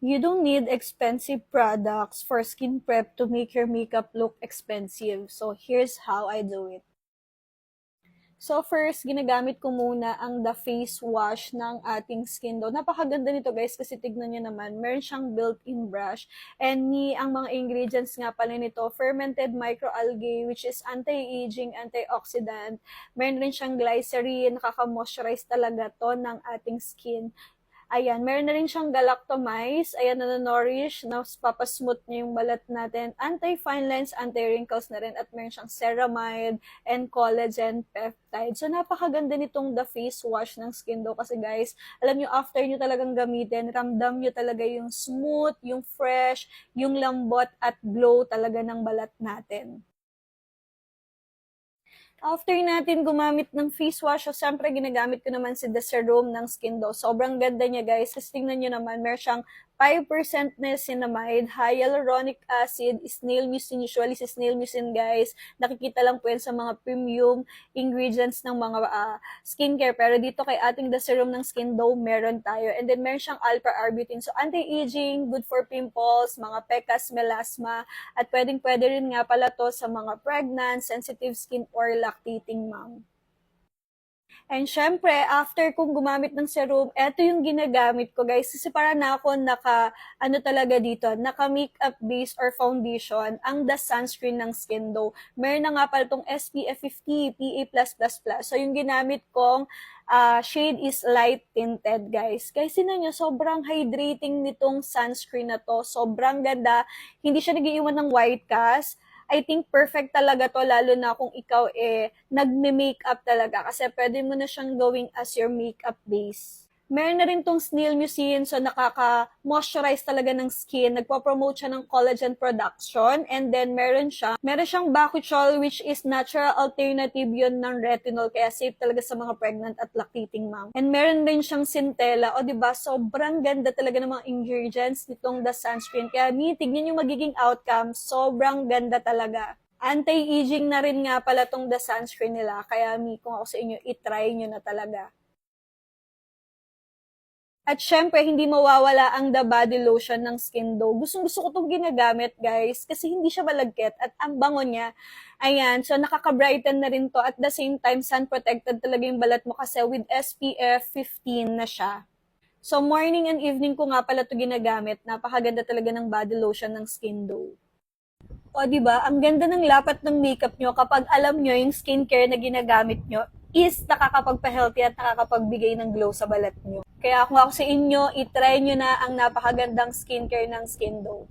You don't need expensive products for skin prep to make your makeup look expensive. So, here's how I do it. So first, ginagamit ko muna ang The Face Wash ng ating Skin Dough. Napakaganda nito guys kasi tignan nyo naman, meron siyang built-in brush. And ang mga ingredients nga pala nito, fermented microalgae which is anti-aging, antioxidant. Meron rin siyang glycerin, nakaka-moisturize talaga to ng ating skin. Ayan, meron na rin siyang galactomyces. Ayan, nanonourish, papasmooth niya yung balat natin. Anti-fine lines, anti-wrinkles na rin. At meron siyang ceramide and collagen peptide. So, napakaganda nitong The Face Wash ng Skin Dough. Kasi guys, alam nyo, after nyo talagang gamitin, ramdam nyo talaga yung smooth, yung fresh, yung lambot at glow talaga ng balat natin. After natin gumamit ng face wash, so siyempre ginagamit ko naman si The Serum ng Skin Dough. Sobrang ganda niya guys. Kasi tingnan nyo naman, meron siyang 5% niacinamide, hyaluronic acid, snail mucin. Usually si snail mucin guys, nakikita lang po yan sa mga premium ingredients ng mga skincare. Pero dito kay ating The Serum ng Skin Dough, meron tayo. And then meron siyang alpha-arbutin. So anti-aging, good for pimples, mga pecas, melasma. At pwedeng-pwede rin nga pala to sa mga pregnant, sensitive skin, or lactating mom. And syempre, after kong gumamit ng serum, eto yung ginagamit ko guys. Kasi para na ako talaga dito, naka makeup base or foundation, ang the sunscreen ng Skin Dough. Meron na nga pala itong SPF 50, PA+++. So yung ginamit kong shade is light tinted guys. Kasi nyo, sobrang hydrating nitong sunscreen na to. Sobrang ganda. Hindi siya nag-iiwan ng white cast. I think perfect talaga to, lalo na kung ikaw nagme-makeup talaga kasi pwede mo na siyang gawing as your makeup base. Meron na rin tong snail mucin, so nakaka-moisturize talaga ng skin. Nagpo-promote siya ng collagen production. And then meron siyang bakuchiol which is natural alternative yun ng retinol. Kaya safe talaga sa mga pregnant at lactating mom. And meron rin siyang centella. O diba, sobrang ganda talaga ng mga ingredients nitong the sunscreen. Kaya tignan yung magiging outcome. Sobrang ganda talaga. Anti-aging na rin nga pala tong the sunscreen nila. Kaya kung ako sa inyo, itry nyo na talaga. At syempre, hindi mawawala ang The Body Lotion ng Skin Dough. Gusto ko itong ginagamit, guys, kasi hindi siya malagkit at ang bango niya. Ayan, so nakaka-brighten na rin to. At the same time, sun protected talaga yung balat mo kasi with SPF 15 na siya. So morning and evening ko nga pala ito ginagamit. Napakaganda talaga ng body lotion ng Skin Dough. O, di ba? Ang ganda ng lapat ng makeup nyo kapag alam nyo yung skincare na ginagamit nyo is nakakapagpa-healthy at nakakapagbigay ng glow sa balat nyo. Kaya kung ako sa inyo, itry nyo na ang napakagandang skincare ng Skin Dough.